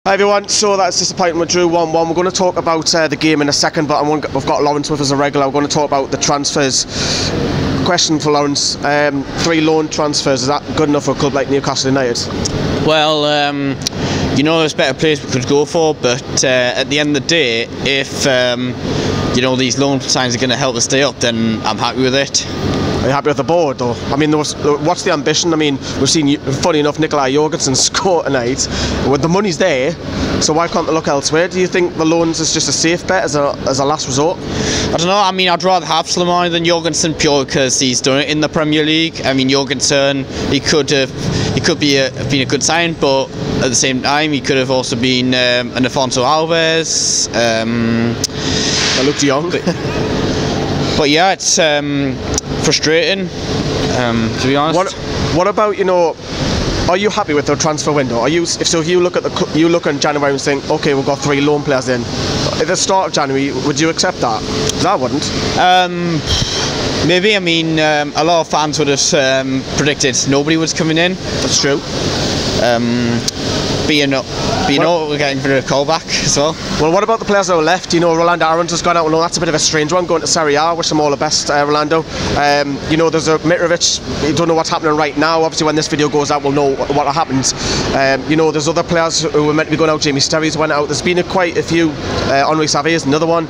Hi everyone, so that's disappointing, we drew 1-1. We're going to talk about the game in a second, but we've got Laurence with us as a regular. We're going to talk about the transfers. Question for Laurence, 3 loan transfers, is that good enough for a club like Newcastle United? Well, you know, there's better players we could go for, but at the end of the day, if you know, these loan signs are going to help us stay up, then I'm happy with it. Are you happy with the board though? I mean, what's the ambition? I mean, we've seen, funny enough, Jorgensen score tonight. Well, the money's there, so why can't they look elsewhere? Do you think the loans is just a safe bet as a last resort? I don't know. I mean, I'd rather have Slimani than Jorgensen purely because he's done it in the Premier League. I mean, Jorgensen, he could be been a good sign, but at the same time, he could have also been an Afonso Alves. That looked young. But yeah, it's frustrating, to be honest. What about, you know, are you happy with the transfer window? Are you, if you look at you look in January and think, okay, we've got 3 loan players in. At the start of January, would you accept that? Because I wouldn't. Maybe. I mean, a lot of fans would have predicted nobody was coming in. That's true. We're getting rid of Callback as well. Well, what about the players that are left? You know, Rolando Aarons has gone out. Well, that's a bit of a strange one, going to Serie A. Wish him all the best, Rolando. You know, there's a Mitrovic. You don't know what's happening right now. Obviously, when this video goes out, we'll know what happens. You know, there's other players who were meant to be going out. Jamie Sterry's went out. There's been quite a few. Henri Savier's is another one.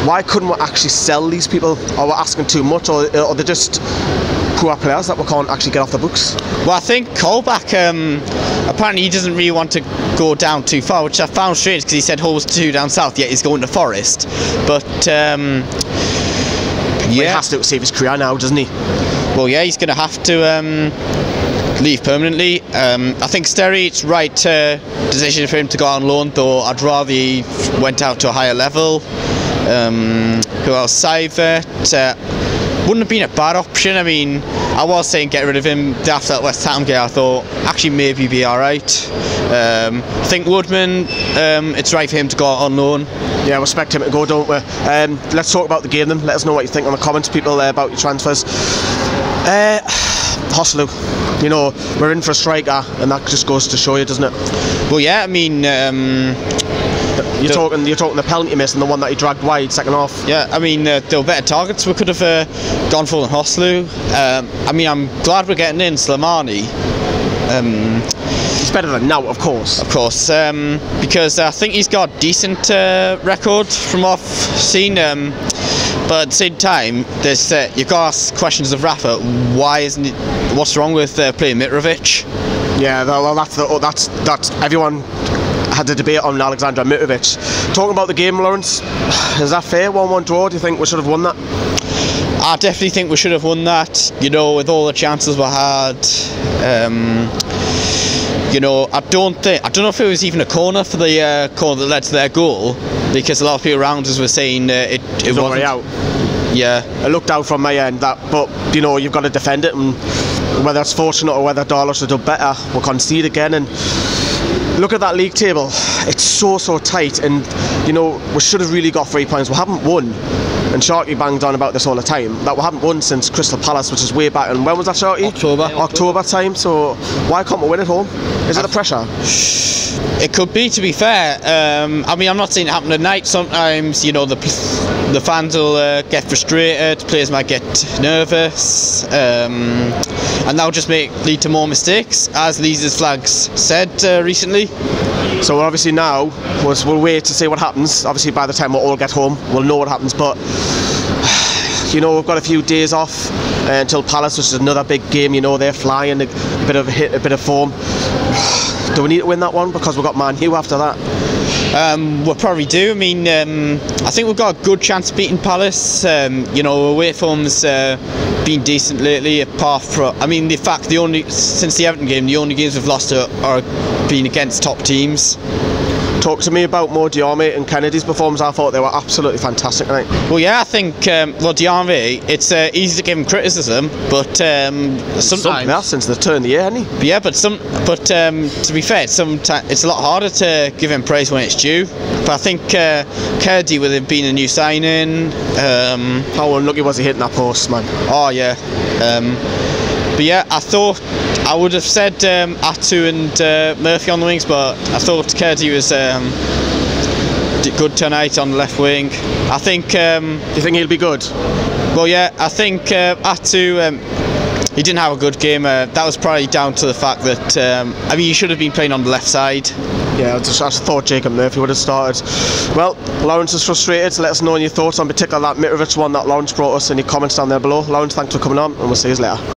Why couldn't we actually sell these people? Or we're asking too much? Or they're just poor players that we can't actually get off the books? Well, I think Callback, apparently he doesn't really want to go down too far, which I found strange because he said Hull's 2 down south, yet he's going to Forest. But yeah, he has to save his career now, doesn't he? Well, yeah, he's going to have to leave permanently. I think Sterry, it's right decision for him to go on loan, though I'd rather he went out to a higher level. Who else? Seivert wouldn't have been a bad option. I mean, I was saying get rid of him after that West Ham game. I thought actually maybe be alright. I think Woodman, it's right for him to go on loan. Yeah, we expect him to go, don't we? Let's talk about the game then. Let us know what you think on the comments, people, about your transfers. Hoslu, you know, we're in for a striker, and that just goes to show you, doesn't it? Well, yeah, I mean, you're talking the penalty miss and the one that he dragged wide second half. Yeah, I mean, there were better targets we could have gone for than Hoslu. I mean, I'm glad we're getting in Slimani. It's better than now, of course. Of course, because I think he's got a decent record from what I've seen. But at the same time, there's you've got to ask questions of Rafa. Why isn't it? What's wrong with playing Mitrovic? Yeah, well, that's everyone had a debate on Alexander Mitrovic. Talking about the game, Laurence, is that fair? 1-1 draw. Do you think we should have won that? I definitely think we should have won that. You know, with all the chances we had. You know, I don't know if it was even a corner for the corner that led to their goal, because a lot of people around us were saying it wasn't out. Yeah, it looked out from my end. But you know, you've got to defend it, and whether it's fortunate or whether Darlow should have done better, we'll concede again. And look at that league table; it's so tight, and you know, we should have really got 3 points. We haven't won. And Sharky banged on about this all the time, that we haven't won since Crystal Palace, which is way back. And when was that, Sharky? October time. So why can't we win at home? Is it the pressure? It could be, to be fair. I mean, I'm not saying it happened tonight. Sometimes, you know, the fans will get frustrated, players might get nervous, and that'll just lead to more mistakes, as Lee's Flags said recently. So obviously now we'll wait to see what happens. Obviously by the time we'll all get home, we'll know what happens. But you know, we've got a few days off until Palace, which is another big game. You know, they're flying, a bit of a hit, a bit of form. Do we need to win that one because we've got Man U after that? We probably do. I mean, I think we've got a good chance of beating Palace. You know, away form's been decent lately. Apart from, I mean, the fact since the Everton game, the only games we've lost are been against top teams. Talk to me about more Diarmi and Kennedy's performance. I thought they were absolutely fantastic tonight. Well, yeah, I think Diarmi, it's easy to give him criticism, but sometimes since the turn of the year, hasn't he? Yeah, but to be fair, sometimes it's a lot harder to give him praise when it's due. But I think Kennedy, with him being a new signing, how unlucky was he hitting that post, man? Oh yeah. But yeah, I thought I would have said Atu and Murphy on the wings, but I thought Kersey was did good tonight on the left wing. I think. You think he'll be good? Well, yeah, I think Atu. He didn't have a good game. That was probably down to the fact that I mean, he should have been playing on the left side. Yeah, I just thought Jacob Murphy would have started. Well, Laurence is frustrated. Let us know your thoughts on particular that Mitrovic one that Laurence brought us in your comments down there below. Laurence, thanks for coming on, and we'll see you later.